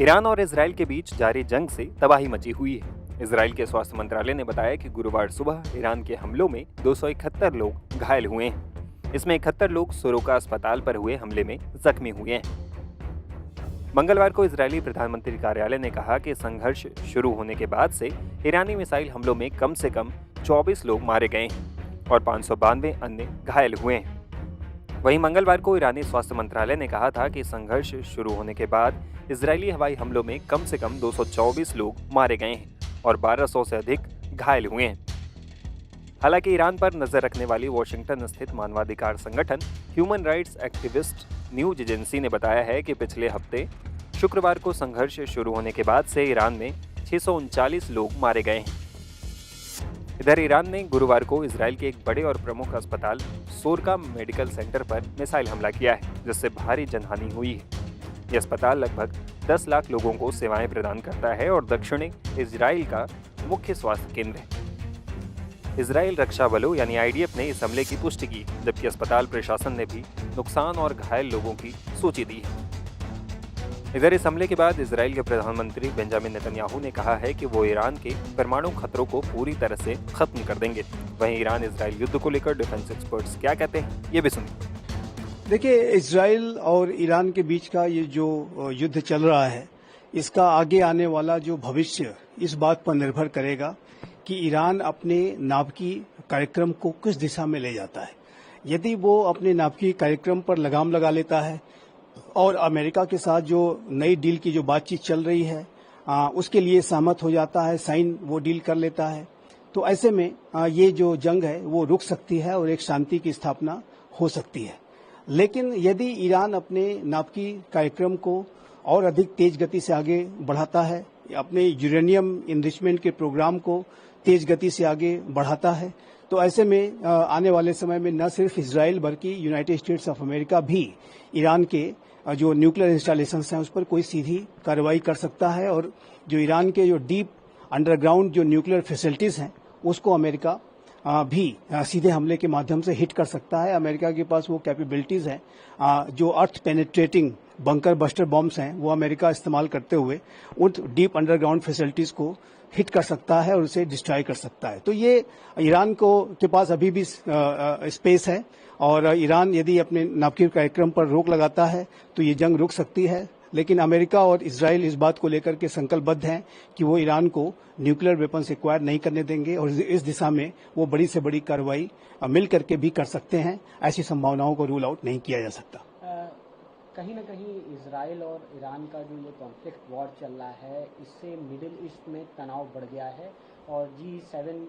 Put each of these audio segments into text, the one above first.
Iran और Israel के बीच जारी जंग से तबाही मची हुई है। इजराइल के स्वास्थ्य मंत्रालय ने बताया कि गुरुवार सुबह ईरान के हमलों में 271 लोग घायल हुए हैं। इसमें 71 लोग सोरोका अस्पताल पर हुए हमले में जख्मी हुए हैं। मंगलवार को इजरायली प्रधानमंत्री कार्यालय ने कहा कि संघर्ष शुरू होने के बाद से ईरानी मिसाइल हमलों में कम से कम 24 लोग मारे गए हैं और 592 अन्य घायल हुए हैं। वहीं मंगलवार को ईरानी स्वास्थ्य मंत्रालय ने कहा था कि संघर्ष शुरू होने के बाद इजरायली हवाई हमलों में कम से कम 224 लोग मारे गए हैं और 1200 से अधिक घायल हुए हैं। हालांकि ईरान पर नजर रखने वाली वॉशिंगटन स्थित मानवाधिकार संगठन human rights activist news agency ने बताया है कि पिछले हफ्ते शुक्रवार को संघर्ष शुरू होने के बाद से ईरान में 639 लोग मारे गए हैं। इधर ईरान ने गुरुवार को इजराइल के एक बड़े और प्रमुख अस्पताल सोरका मेडिकल सेंटर पर मिसाइल हमला किया है, जिससे भारी जनहानि हुई है। यह अस्पताल लगभग 10 लाख लोगों को सेवाएं प्रदान करता है और दक्षिणी इजराइल का मुख्य स्वास्थ्य केंद्र है। इजराइल रक्षा बलों यानी आईडीएफ ने इस हमले की पुष्टि की, जबकि अस्पताल प्रशासन ने भी नुकसान और घायल लोगों की सूची दी है। इधर इस हमले के बाद इजराइल के प्रधानमंत्री बेंजामिन नेतन्याहू ने कहा है कि वो ईरान के परमाणु खतरों को पूरी तरह से खत्म कर देंगे। वहीं ईरान इजराइल युद्ध को लेकर डिफेंस एक्सपर्ट्स क्या कहते हैं, ये भी सुनिए। देखिए, इजराइल और ईरान के बीच का ये जो युद्ध चल रहा है, इसका आगे आने वाला जो भविष्य इस बात पर निर्भर करेगा कि ईरान अपने नाभिकी कार्यक्रम को किस दिशा में ले जाता है। यदि वो अपने नाभिकी कार्यक्रम पर लगाम लगा लेता है और अमेरिका के साथ जो नई डील की जो बातचीत चल रही है उसके लिए सहमत हो जाता है, साइन वो डील कर लेता है, तो ऐसे में ये जो जंग है वो रुक सकती है और एक शांति की स्थापना हो सकती है। लेकिन यदि ईरान अपने नाभिकी कार्यक्रम को और अधिक तेज गति से आगे बढ़ाता है, अपने यूरेनियम इनरिचमेंट के प्रोग्राम को तेज गति से आगे बढ़ाता है, तो ऐसे में आने वाले समय में न सिर्फ इजराइल बल्कि यूनाइटेड स्टेट्स ऑफ अमेरिका भी ईरान के जो न्यूक्लियर इंस्टॉलेशंस हैं उस पर कोई सीधी कार्रवाई कर सकता है और जो ईरान के जो डीप अंडरग्राउंड जो न्यूक्लियर फैसिलिटीज हैं उसको अमेरिका भी सीधे हमले के माध्यम से हिट कर सकता है। अमेरिका के पास वो कैपेबिलिटीज हैं, जो अर्थ पेनिट्रेटिंग बंकर बस्टर बॉम्ब्स हैं वो अमेरिका इस्तेमाल करते हुए उन डीप अंडरग्राउंड फैसिलिटीज को हिट कर सकता है और उसे डिस्ट्रॉय कर सकता है। तो ये ईरान के पास अभी भी स्पेस है और ईरान यदि अपने नाभिकीय कार्यक्रम पर रोक लगाता है तो ये जंग रुक सकती है। लेकिन अमेरिका और इजराइल इस बात को लेकर के संकल्पबद्ध हैं कि वो ईरान को न्यूक्लियर वेपन्स एक्वायर नहीं करने देंगे और इस दिशा में वो बड़ी से बड़ी कार्रवाई मिल करके भी कर सकते हैं। ऐसी संभावनाओं को रूल आउट नहीं किया जा सकता। कहीं न कहीं इजराइल और ईरान का जो ये कॉन्फ्लिक्ट वॉर चल रहा है, इससे मिडिल ईस्ट में तनाव बढ़ गया है और G7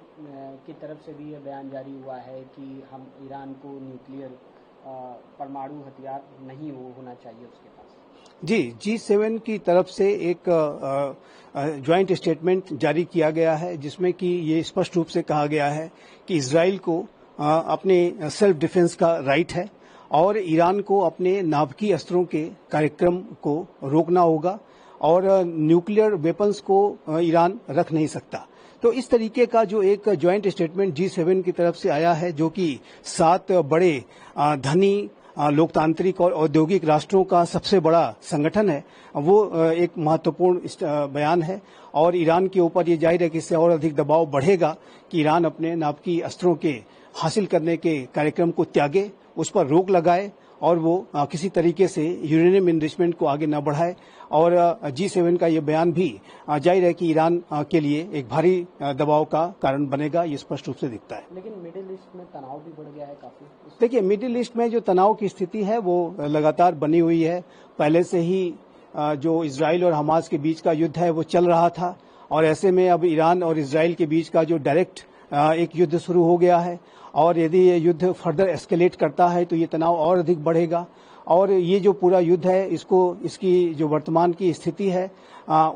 की तरफ से भी ये बयान जारी हुआ है कि हम ईरान को न्यूक्लियर परमाणु हथियार नहीं होना चाहिए उसके पास। जी, G7 की तरफ से एक ज्वाइंट स्टेटमेंट जारी किया गया है जिसमें कि ये स्पष्ट रूप से कहा गया है कि इजराइल को अपने सेल्फ डिफेंस का राइट है और ईरान को अपने नाभिकीय अस्त्रों के कार्यक्रम को रोकना होगा और न्यूक्लियर वेपन्स को ईरान रख नहीं सकता। तो इस तरीके का जो एक ज्वाइंट स्टेटमेंट G7 की तरफ से आया है, जो कि 7 बड़े धनी लोकतांत्रिक और औद्योगिक राष्ट्रों का सबसे बड़ा संगठन है, वो एक महत्वपूर्ण बयान है और ईरान के ऊपर ये जाहिर है कि इससे और अधिक दबाव बढ़ेगा कि ईरान अपने नाभिकीय अस्त्रों के हासिल करने के कार्यक्रम को त्यागे, उस पर रोक लगाए और वो किसी तरीके से यूरेनियम इनरिचमेंट को आगे न बढ़ाए। और G7 का ये बयान भी जाहिर है कि ईरान के लिए एक भारी दबाव का कारण बनेगा, ये स्पष्ट रूप से दिखता है। लेकिन मिडिल ईस्ट में तनाव भी बढ़ गया है काफी। देखिए, मिडिल ईस्ट में जो तनाव की स्थिति है वो लगातार बनी हुई है। पहले से ही जो इजराइल और हमास के बीच का युद्ध है वो चल रहा था और ऐसे में अब ईरान और इजराइल के बीच का जो डायरेक्ट एक युद्ध शुरू हो गया है और यदि ये युद्ध फर्दर एस्केलेट करता है तो ये तनाव और अधिक बढ़ेगा और ये जो पूरा युद्ध है इसकी जो वर्तमान की स्थिति है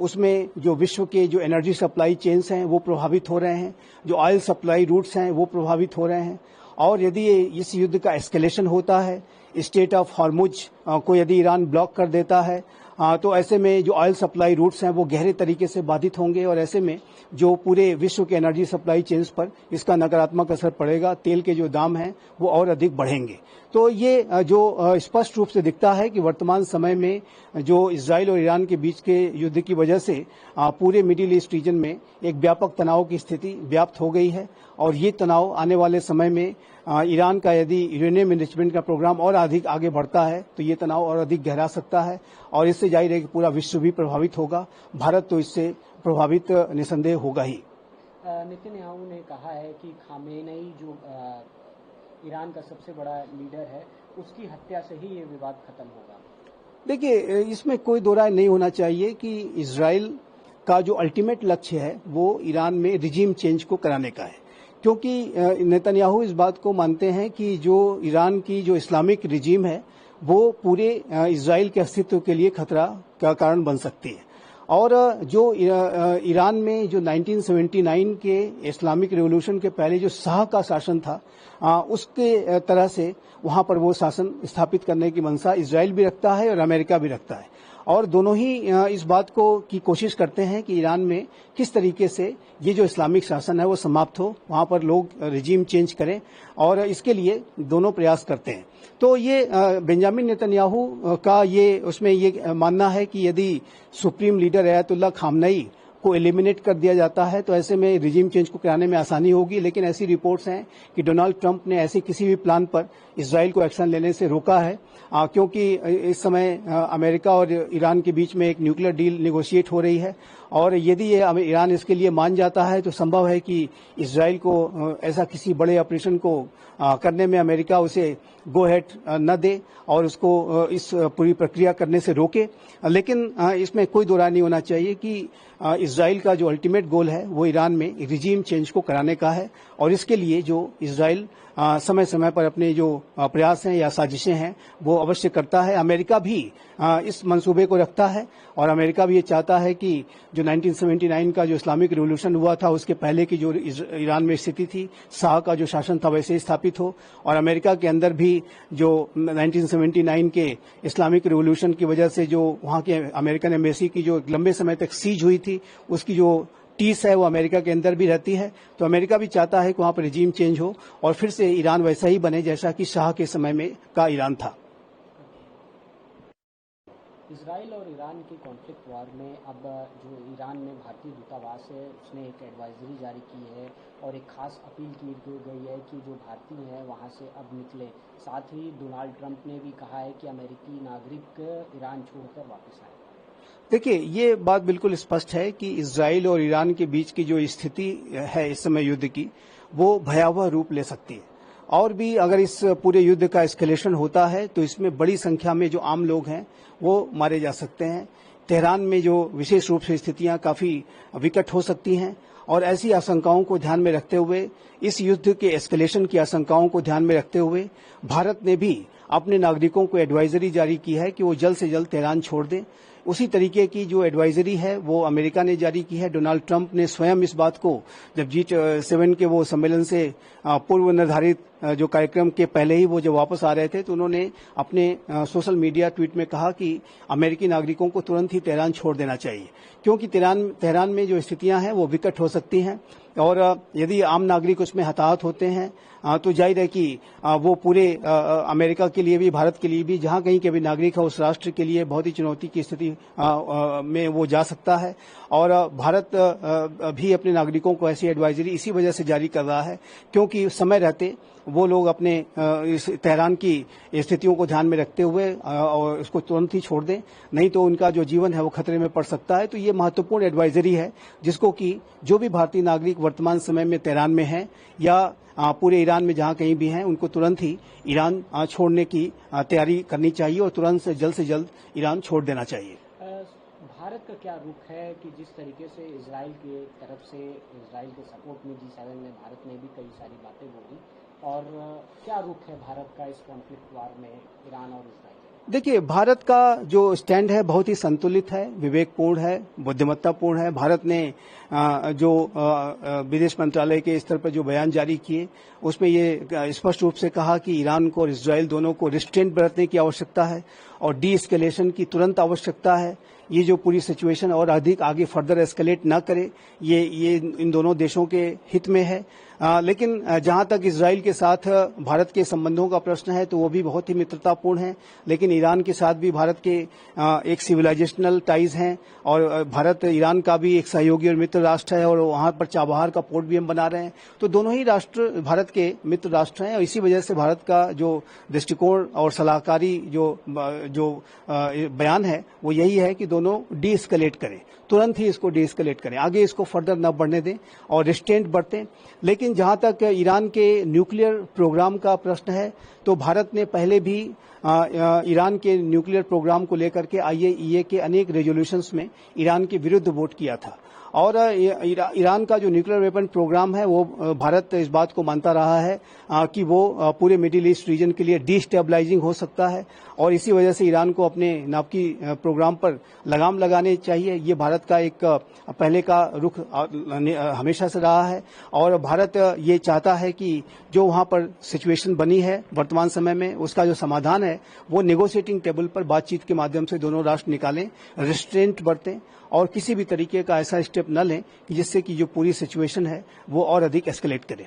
उसमें जो विश्व के जो एनर्जी सप्लाई चेन्स हैं वो प्रभावित हो रहे हैं, जो ऑयल सप्लाई रूट्स हैं वो प्रभावित हो रहे हैं और यदि इस युद्ध का एस्केलेशन होता है, स्टेट ऑफ हॉर्मुज को यदि ईरान ब्लॉक कर देता है तो ऐसे में जो ऑयल सप्लाई रूट्स हैं वो गहरे तरीके से बाधित होंगे और ऐसे में जो पूरे विश्व के एनर्जी सप्लाई चेन्स पर इसका नकारात्मक असर पड़ेगा। तेल के जो दाम हैं वो और अधिक बढ़ेंगे। तो ये जो स्पष्ट रूप से दिखता है कि वर्तमान समय में जो इजराइल और ईरान के बीच के युद्ध की वजह से पूरे मिडिल ईस्ट रीजन में एक व्यापक तनाव की स्थिति व्याप्त हो गई है और ये तनाव आने वाले समय में ईरान का यदि यूरेनियम एनरिचमेंट का प्रोग्राम और अधिक आगे बढ़ता है तो ये तनाव और अधिक गहरा सकता है और इससे जाहिर है कि पूरा विश्व भी प्रभावित होगा। भारत तो इससे प्रभावित निसंदेह होगा ही। नेतन्याहू ने कहा है कि खामेनेई जो ईरान का सबसे बड़ा लीडर है उसकी हत्या से ही ये विवाद खत्म होगा। देखिए, इसमें कोई दो राय नहीं होना चाहिए कि इजराइल का जो अल्टीमेट लक्ष्य है वो ईरान में रिजीम चेंज को कराने का है, क्योंकि नेतन्याहू इस बात को मानते हैं कि जो ईरान की जो इस्लामिक रिजीम है वो पूरे इजराइल के अस्तित्व के लिए खतरा का कारण बन सकती है। और जो ईरान में जो 1979 के इस्लामिक रिवॉल्यूशन के पहले जो शाह का शासन था उसके तरह से वहां पर वो शासन स्थापित करने की मंशा इजराइल भी रखता है और अमेरिका भी रखता है और दोनों ही इस बात को की कोशिश करते हैं कि ईरान में किस तरीके से ये जो इस्लामिक शासन है वो समाप्त हो, वहां पर लोग रिजीम चेंज करें और इसके लिए दोनों प्रयास करते हैं। तो ये बेंजामिन नेतन्याहू का ये उसमें ये मानना है कि यदि सुप्रीम लीडर अयातुल्लाह खामनेई को एलिमिनेट कर दिया जाता है तो ऐसे में रिजीम चेंज को कराने में आसानी होगी। लेकिन ऐसी रिपोर्ट्स हैं कि डोनाल्ड ट्रंप ने ऐसे किसी भी प्लान पर इजराइल को एक्शन लेने से रोका है, क्योंकि इस समय अमेरिका और ईरान के बीच में एक न्यूक्लियर डील नेगोशिएट हो रही है और यदि ये ईरान इसके लिए मान जाता है तो संभव है कि इजराइल को ऐसा किसी बड़े ऑपरेशन को करने में अमेरिका उसे गो हेड न दे और उसको इस पूरी प्रक्रिया करने से रोके। लेकिन इसमें कोई दो राय नहीं होना चाहिए कि इजराइल का जो अल्टीमेट गोल है वो ईरान में रिजीम चेंज को कराने का है और इसके लिए जो इजराइल समय समय पर अपने जो प्रयास हैं या साजिशें हैं वो अवश्य करता है। अमेरिका भी इस मंसूबे को रखता है और अमेरिका भी ये चाहता है कि जो 1979 का जो इस्लामिक रिवॉल्यूशन हुआ था उसके पहले की जो ईरान में स्थिति थी, शाह का जो शासन था वैसे ही स्थापित हो और अमेरिका के अंदर भी जो 1979 के इस्लामिक रिवॉल्यूशन की वजह से जो वहां के अमेरिकन एम्बेसी की जो लंबे समय तक सीज हुई थी उसकी जो टीस है वो अमेरिका के अंदर भी रहती है। तो अमेरिका भी चाहता है कि वहां पर रिजीम चेंज हो और फिर से ईरान वैसा ही बने जैसा कि शाह के समय में का ईरान था। इजराइल और ईरान की कॉन्फ्लिक्ट वॉर में अब जो ईरान में भारतीय दूतावास है उसने एक एडवाइजरी जारी की है और एक खास अपील की गई है कि जो भारतीय हैं वहां से अब निकले। साथ ही डोनाल्ड ट्रंप ने भी कहा है कि अमेरिकी नागरिक ईरान छोड़कर वापस आए। देखिए, ये बात बिल्कुल स्पष्ट है कि इजराइल और ईरान के बीच की जो स्थिति है इस समय युद्ध की वो भयावह रूप ले सकती है और भी अगर इस पूरे युद्ध का एस्केलेशन होता है तो इसमें बड़ी संख्या में जो आम लोग हैं वो मारे जा सकते हैं। तेहरान में जो विशेष रूप से स्थितियां काफी विकट हो सकती हैं और ऐसी आशंकाओं को ध्यान में रखते हुए, इस युद्ध के एस्केलेशन की आशंकाओं को ध्यान में रखते हुए भारत ने भी अपने नागरिकों को एडवाइजरी जारी की है कि वो जल्द से जल्द तेहरान छोड़ दें। उसी तरीके की जो एडवाइजरी है वो अमेरिका ने जारी की है। डोनाल्ड ट्रंप ने स्वयं इस बात को जब G7 के वो सम्मेलन से पूर्व निर्धारित जो कार्यक्रम के पहले ही वो जब वापस आ रहे थे तो उन्होंने अपने सोशल मीडिया ट्वीट में कहा कि अमेरिकी नागरिकों को तुरंत ही तेहरान छोड़ देना चाहिए, क्योंकि तेहरान में जो स्थितियां हैं वो विकट हो सकती हैं और यदि आम नागरिक उसमें हताहत होते हैं तो जाहिर है कि वो पूरे अमेरिका के लिए भी, भारत के लिए भी, जहां कहीं के भी नागरिक है उस राष्ट्र के लिए बहुत ही चुनौती की स्थिति में वो जा सकता है। और भारत भी अपने नागरिकों को ऐसी एडवाइजरी इसी वजह से जारी कर रहा है क्योंकि समय रहते वो लोग अपने इस तेहरान की स्थितियों को ध्यान में रखते हुए और इसको तुरंत ही छोड़ दें, नहीं तो उनका जो जीवन है वो खतरे में पड़ सकता है। तो ये महत्वपूर्ण एडवाइजरी है जिसको कि जो भी भारतीय नागरिक वर्तमान समय में तेहरान में हैं या पूरे ईरान में जहां कहीं भी हैं उनको तुरंत ही ईरान छोड़ने की तैयारी करनी चाहिए और तुरंत से जल्द ईरान छोड़ देना चाहिए। भारत का क्या रुख है कि जिस तरीके से इजराइल की तरफ से, इजराइल के सपोर्ट में G7 में भारत ने भी कई सारी बातें बोली और क्या रुख है भारत का इस कॉन्फ्लिक्ट वार में ईरान और इजराइल? देखिए, भारत का जो स्टैंड है बहुत ही संतुलित है, विवेकपूर्ण है, बुद्धिमत्तापूर्ण है। भारत ने जो विदेश मंत्रालय के स्तर पर जो बयान जारी किए उसमें ये स्पष्ट रूप से कहा कि ईरान को और इजराइल दोनों को रिस्ट्रेंट बरतने की आवश्यकता है और डी एस्केलेशन की तुरंत आवश्यकता है। ये जो पूरी सिचुएशन और अधिक आगे फर्दर एस्केलेट न करे, ये इन दोनों देशों के हित में है। लेकिन जहां तक इजराइल के साथ भारत के संबंधों का प्रश्न है तो वो भी बहुत ही मित्रतापूर्ण है, लेकिन ईरान के साथ भी भारत के एक सिविलाइजेशनल टाइज हैं और भारत ईरान का भी एक सहयोगी और मित्र राष्ट्र है और वहां पर चाबहार का पोर्ट भी हम बना रहे हैं। तो दोनों ही राष्ट्र भारत के मित्र राष्ट्र हैं और इसी वजह से भारत का जो दृष्टिकोण और सलाहकारी जो बयान है वो यही है कि दोनों डी एस्केलेट करें, तुरंत ही इसको डी एस्केलेट करें, आगे इसको फर्दर न बढ़ने दें और रिस्ट्रेंट बरतें। लेकिन जहां तक ईरान के न्यूक्लियर प्रोग्राम का प्रश्न है तो भारत ने पहले भी ईरान के न्यूक्लियर प्रोग्राम को लेकर के IAEA के अनेक रेजोल्यूशंस में ईरान के विरुद्ध वोट किया था और ईरान का जो न्यूक्लियर वेपन प्रोग्राम है वो भारत इस बात को मानता रहा है कि वो पूरे मिडिल ईस्ट रीजन के लिए डिस्टेबलाइजिंग हो सकता है और इसी वजह से ईरान को अपने नापाकी प्रोग्राम पर लगाम लगाने चाहिए। ये भारत का एक पहले का रुख हमेशा से रहा है और भारत ये चाहता है कि जो वहां पर सिचुएशन बनी है वर्तमान समय में उसका जो समाधान है वो नेगोशिएटिंग टेबल पर बातचीत के माध्यम से दोनों राष्ट्र निकालें, रिस्ट्रेंट बरतें और किसी भी तरीके का ऐसा स्टेप न लें कि जिससे कि जो पूरी सिचुएशन है वो और अधिक एस्केलेट करे।